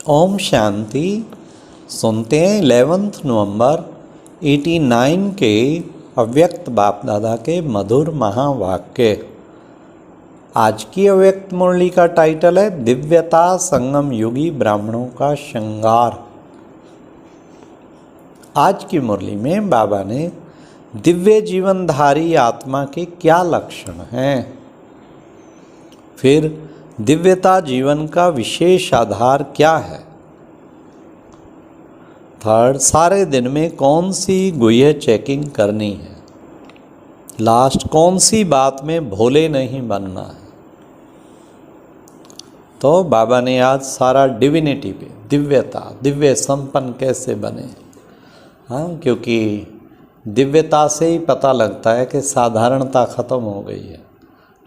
ओम शांति। सुनते हैं 11 नवंबर 89 के अव्यक्त बाप दादा के मधुर महावाक्य। आज की अव्यक्त मुरली का टाइटल है दिव्यता संगम युगी ब्राह्मणों का श्रृंगार। आज की मुरली में बाबा ने दिव्य जीवनधारी आत्मा के क्या लक्षण हैं, फिर दिव्यता जीवन का विशेष आधार क्या है, थर्ड सारे दिन में कौन सी गुह्य चेकिंग करनी है, लास्ट कौन सी बात में भोले नहीं बनना है। तो बाबा ने आज सारा डिविनिटी पे, दिव्यता, दिव्य संपन्न कैसे बने। हाँ, क्योंकि दिव्यता से ही पता लगता है कि साधारणता खत्म हो गई है।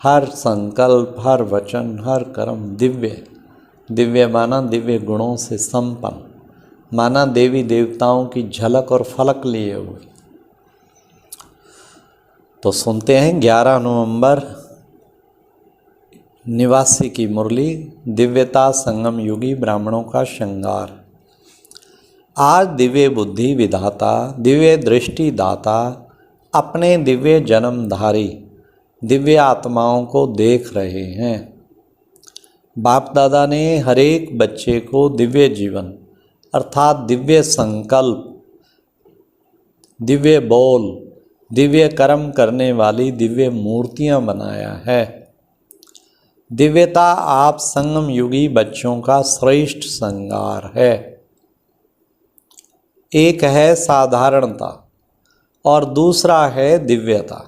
हर संकल्प, हर वचन, हर कर्म दिव्य। दिव्य माना दिव्य गुणों से संपन्न, माना देवी देवताओं की झलक और फलक लिए हुए। तो सुनते हैं 11 नवंबर निवासी की मुरली, दिव्यता संगम युगी ब्राह्मणों का श्रृंगार। आज दिव्य बुद्धि विधाता, दिव्य दृष्टि दाता अपने दिव्य जन्मधारी दिव्य आत्माओं को देख रहे हैं। बाप दादा ने हर एक बच्चे को दिव्य जीवन अर्थात दिव्य संकल्प, दिव्य बोल, दिव्य कर्म करने वाली दिव्य मूर्तियां बनाया है। दिव्यता आप संगम युगी बच्चों का श्रेष्ठ श्रृंगार है। एक है साधारणता और दूसरा है दिव्यता।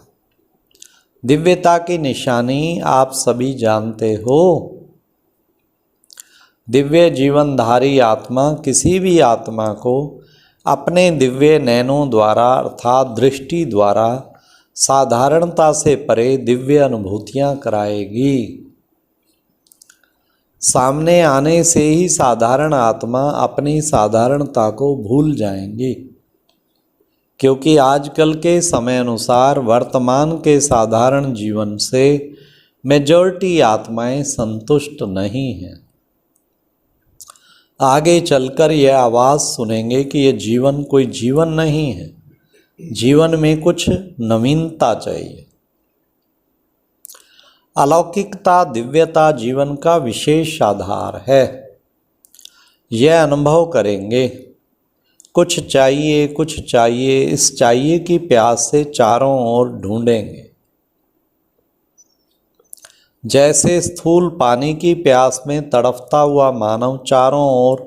दिव्यता की निशानी आप सभी जानते हो। दिव्य जीवनधारी आत्मा किसी भी आत्मा को अपने दिव्य नैनों द्वारा अर्थात दृष्टि द्वारा साधारणता से परे दिव्य अनुभूतियां कराएगी। सामने आने से ही साधारण आत्मा अपनी साधारणता को भूल जाएंगी, क्योंकि आजकल के समय अनुसार वर्तमान के साधारण जीवन से मेजॉरिटी आत्माएं संतुष्ट नहीं हैं। आगे चलकर यह आवाज़ सुनेंगे कि यह जीवन कोई जीवन नहीं है, जीवन में कुछ नवीनता चाहिए। अलौकिकता, दिव्यता जीवन का विशेष आधार है। यह अनुभव करेंगे। कुछ चाहिए, कुछ चाहिए, इस चाहिए की प्यास से चारों ओर ढूंढेंगे। जैसे स्थूल पानी की प्यास में तड़फता हुआ मानव चारों ओर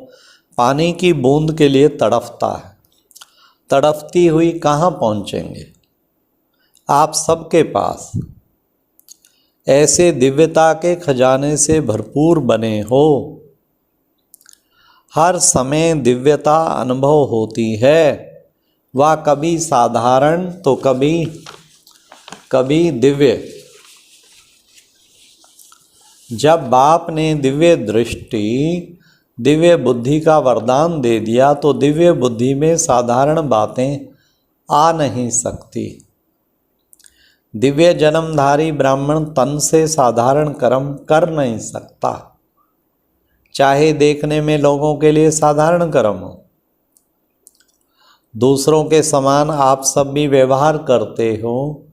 पानी की बूंद के लिए तड़फता है। तड़फती हुई कहाँ पहुँचेंगे? आप सबके पास ऐसे दिव्यता के खजाने से भरपूर बने हो। हर समय दिव्यता अनुभव होती है। वह कभी साधारण तो कभी दिव्य। जब बाप ने दिव्य दृष्टि, दिव्य बुद्धि का वरदान दे दिया तो दिव्य बुद्धि में साधारण बातें आ नहीं सकती। दिव्य जन्मधारी ब्राह्मण तन से साधारण कर्म कर नहीं सकता, चाहे देखने में लोगों के लिए साधारण कर्म हो। दूसरों के समान आप सब भी व्यवहार करते हो,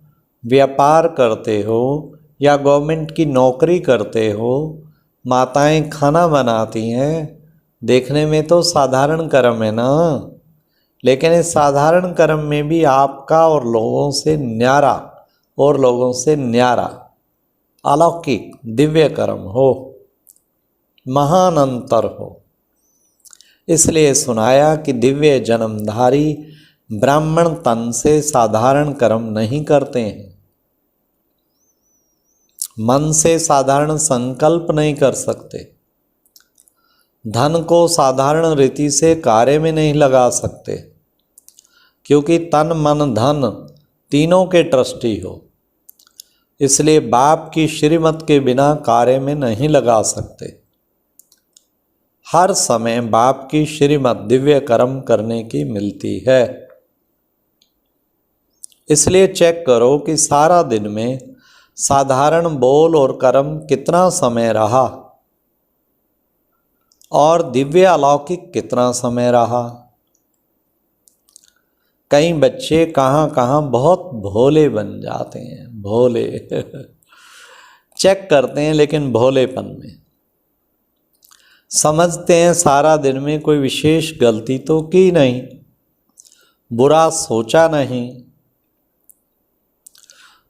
व्यापार करते हो या गवर्नमेंट की नौकरी करते हो, माताएं खाना बनाती हैं, देखने में तो साधारण कर्म है ना। लेकिन इस साधारण कर्म में भी आपका और लोगों से न्यारा अलौकिक दिव्य कर्म हो, महान अंतर हो। इसलिए सुनाया कि दिव्य जन्मधारी ब्राह्मण तन से साधारण कर्म नहीं करते हैं, मन से साधारण संकल्प नहीं कर सकते, धन को साधारण रीति से कार्य में नहीं लगा सकते, क्योंकि तन मन धन तीनों के ट्रस्टी हो। इसलिए बाप की श्रीमत के बिना कार्य में नहीं लगा सकते। हर समय बाप की श्रीमत दिव्य कर्म करने की मिलती है। इसलिए चेक करो कि सारा दिन में साधारण बोल और कर्म कितना समय रहा और दिव्य अलौकिक कितना समय रहा। कई बच्चे कहाँ कहाँ बहुत भोले बन जाते हैं, भोले चेक करते हैं लेकिन भोलेपन में समझते हैं सारा दिन में कोई विशेष गलती तो की नहीं, बुरा सोचा नहीं,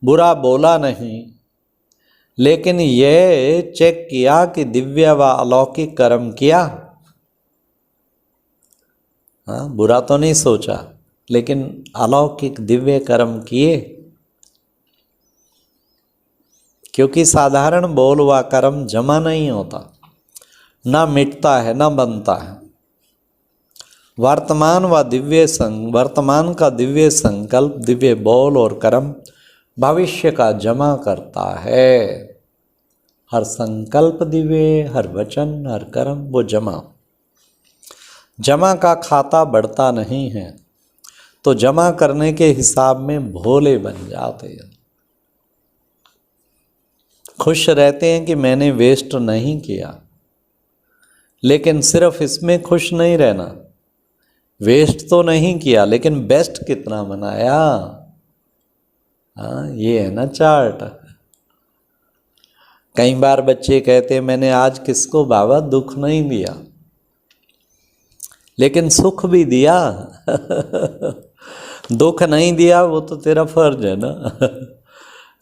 बुरा बोला नहीं, लेकिन यह चेक किया कि दिव्य व अलौकिक कर्म किया। हाँ, बुरा तो नहीं सोचा लेकिन अलौकिक दिव्य कर्म किए। क्योंकि साधारण बोल व कर्म जमा नहीं होता, ना मिटता है ना बनता है। वर्तमान का दिव्य संकल्प, दिव्य बोल और कर्म भविष्य का जमा करता है। हर संकल्प दिव्य, हर वचन, हर कर्म वो जमा का खाता बढ़ता नहीं है, तो जमा करने के हिसाब में भोले बन जाते हैं। खुश रहते हैं कि मैंने वेस्ट नहीं किया, लेकिन सिर्फ इसमें खुश नहीं रहना, वेस्ट तो नहीं किया लेकिन बेस्ट कितना बनाया। हाँ, ये है ना चार्ट। कई बार बच्चे कहते हैं मैंने आज किसको बाबा दुख नहीं दिया, लेकिन सुख भी दिया दुख नहीं दिया वो तो तेरा फर्ज है ना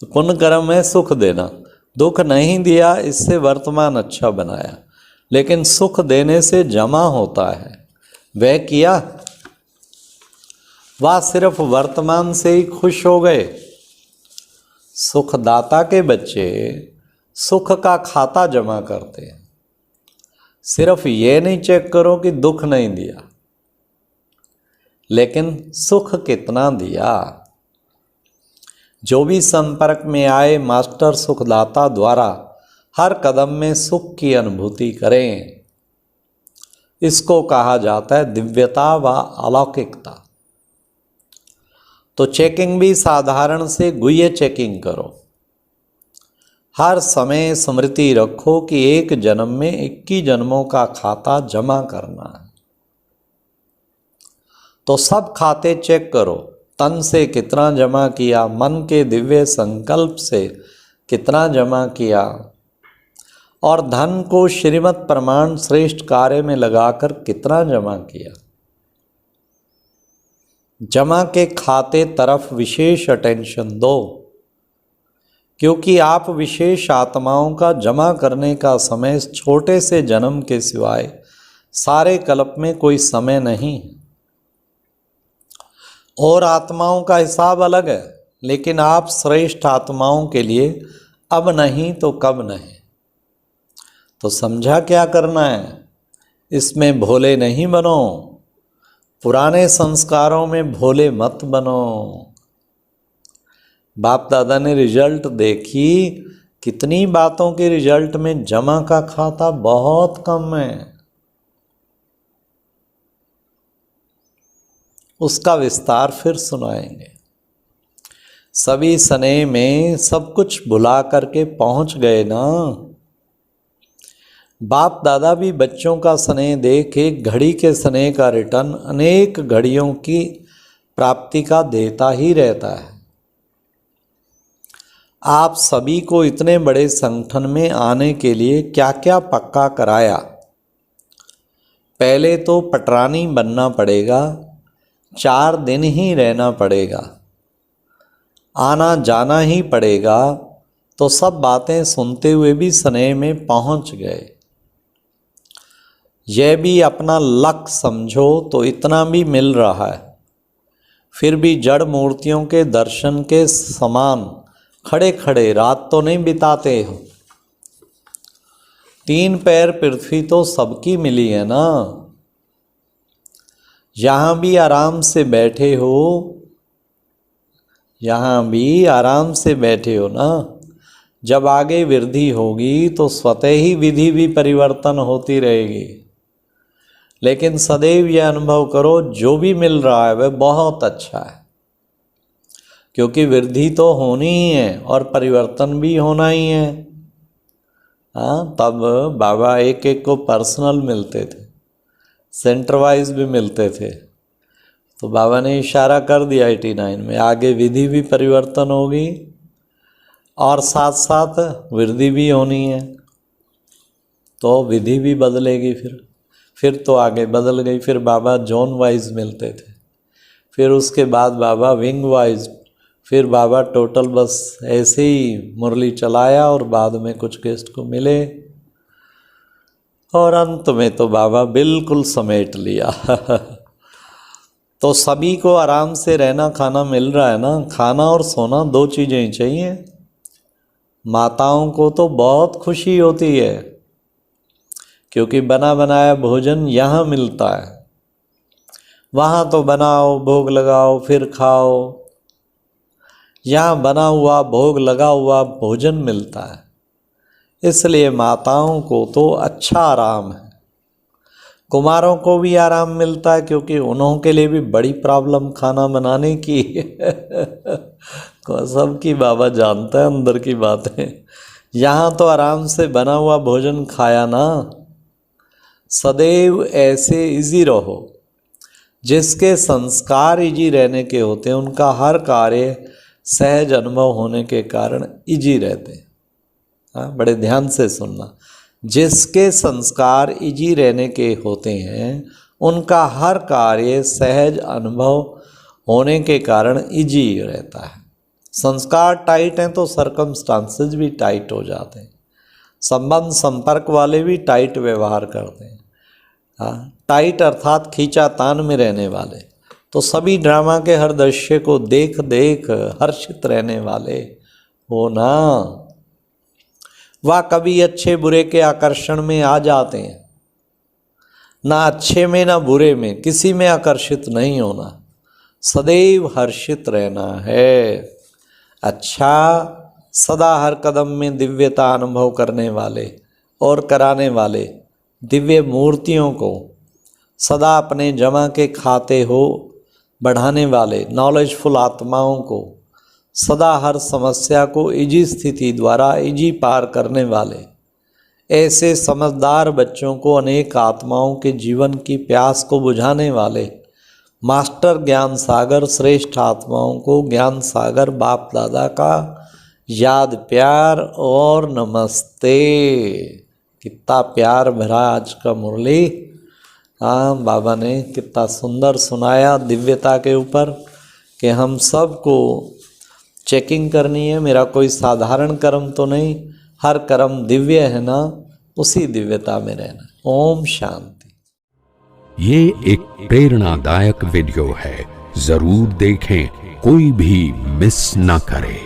पुण्य कर्म है सुख देना। दुख नहीं दिया, इससे वर्तमान अच्छा बनाया, लेकिन सुख देने से जमा होता है, वह किया। वह सिर्फ वर्तमान से ही खुश हो गए। सुखदाता के बच्चे सुख का खाता जमा करते हैं। सिर्फ ये नहीं चेक करो कि दुख नहीं दिया, लेकिन सुख कितना दिया। जो भी संपर्क में आए मास्टर सुखदाता द्वारा हर कदम में सुख की अनुभूति करें। इसको कहा जाता है दिव्यता व अलौकिकता। तो चेकिंग भी साधारण से गुह्य चेकिंग करो। हर समय स्मृति रखो कि एक जन्म में 21 जन्मों का खाता जमा करना है। तो सब खाते चेक करो। तन से कितना जमा किया, मन के दिव्य संकल्प से कितना जमा किया, और धन को श्रीमत प्रमाण श्रेष्ठ कार्य में लगाकर कितना जमा किया। जमा के खाते तरफ विशेष अटेंशन दो, क्योंकि आप विशेष आत्माओं का जमा करने का समय छोटे से जन्म के सिवाय सारे कल्प में कोई समय नहीं। और आत्माओं का हिसाब अलग है, लेकिन आप श्रेष्ठ आत्माओं के लिए अब नहीं तो कब नहीं। तो समझा क्या करना है। इसमें भोले नहीं बनो, पुराने संस्कारों में भोले मत बनो। बाप दादा ने रिजल्ट देखी, कितनी बातों के रिजल्ट में जमा का खाता बहुत कम है। उसका विस्तार फिर सुनाएंगे। सभी स्नेह में सब कुछ भुला करके पहुंच गए ना। बाप दादा भी बच्चों का स्नेह देख एक घड़ी के स्नेह का रिटर्न अनेक घड़ियों की प्राप्ति का देता ही रहता है। आप सभी को इतने बड़े संगठन में आने के लिए क्या क्या पक्का कराया। पहले तो पटरानी बनना पड़ेगा, 4 दिन ही रहना पड़ेगा, आना जाना ही पड़ेगा। तो सब बातें सुनते हुए भी स्नेह में पहुंच गए। यह भी अपना लक्ष्य समझो तो इतना भी मिल रहा है, फिर भी जड़ मूर्तियों के दर्शन के समान खड़े खड़े रात तो नहीं बिताते हो। 3 पैर पृथ्वी तो सबकी मिली है ना। यहाँ भी आराम से बैठे हो, यहाँ भी आराम से बैठे हो ना। जब आगे वृद्धि होगी तो स्वतः ही विधि भी परिवर्तन होती रहेगी। लेकिन सदैव यह अनुभव करो जो भी मिल रहा है वह बहुत अच्छा है, क्योंकि वृद्धि तो होनी ही है और परिवर्तन भी होना ही है। हाँ, तब बाबा एक एक को पर्सनल मिलते थे, सेंटर वाइज भी मिलते थे। तो बाबा ने इशारा कर दिया 89 में, आगे विधि भी परिवर्तन होगी और साथ साथ वृद्धि भी होनी है। तो विधि भी बदलेगी, फिर तो आगे बदल गई। फिर बाबा जोन वाइज मिलते थे, फिर उसके बाद बाबा विंग वाइज, फिर बाबा टोटल बस ऐसे ही मुरली चलाया और बाद में कुछ गेस्ट को मिले और अंत में तो बाबा बिल्कुल समेट लिया। तो सभी को आराम से रहना खाना मिल रहा है ना, खाना और सोना 2 चीज़ें ही चाहिए। माताओं को तो बहुत खुशी होती है क्योंकि बना बनाया भोजन यहाँ मिलता है, वहाँ तो बनाओ भोग लगाओ फिर खाओ, यहाँ बना हुआ भोग लगा हुआ भोजन मिलता है। इसलिए माताओं को तो अच्छा आराम है, कुमारों को भी आराम मिलता है क्योंकि उन्हों के लिए भी बड़ी प्रॉब्लम खाना बनाने की। सबकी बाबा जानता है अंदर की बातें। यहाँ तो आराम से बना हुआ भोजन खाया ना। सदैव ऐसे इजी रहो, जिसके संस्कार इजी रहने के होते हैं उनका हर कार्य सहज अनुभव होने के कारण इजी रहते हैं। हाँ, बड़े ध्यान से सुनना, जिसके संस्कार इजी रहने के होते हैं उनका हर कार्य सहज अनुभव होने के कारण इजी रहता है। संस्कार टाइट हैं तो सरकमस्टांसेस भी टाइट हो जाते हैं, संबंध संपर्क वाले भी टाइट व्यवहार करते हैं। हाँ, टाइट अर्थात खींचातान में रहने वाले तो सभी ड्रामा के हर दृश्य को देख देख हर्षित रहने वाले हो ना। वह कभी अच्छे बुरे के आकर्षण में आ जाते हैं, ना अच्छे में ना बुरे में, किसी में आकर्षित नहीं होना, सदैव हर्षित रहना है। अच्छा, सदा हर कदम में दिव्यता अनुभव करने वाले और कराने वाले दिव्य मूर्तियों को, सदा अपने जमा के खाते हो बढ़ाने वाले नॉलेजफुल आत्माओं को, सदा हर समस्या को इजी स्थिति द्वारा इजी पार करने वाले ऐसे समझदार बच्चों को, अनेक आत्माओं के जीवन की प्यास को बुझाने वाले मास्टर ज्ञान सागर श्रेष्ठ आत्माओं को ज्ञान सागर बाप दादा का याद प्यार और नमस्ते। कितना प्यार भरा आज का मुरली। हाँ, बाबा ने कितना सुंदर सुनाया दिव्यता के ऊपर कि हम सबको चेकिंग करनी है। मेरा कोई साधारण कर्म तो नहीं, हर कर्म दिव्य है ना, उसी दिव्यता में रहना। ओम शांति। ये एक प्रेरणादायक वीडियो है, जरूर देखें, कोई भी मिस ना करे।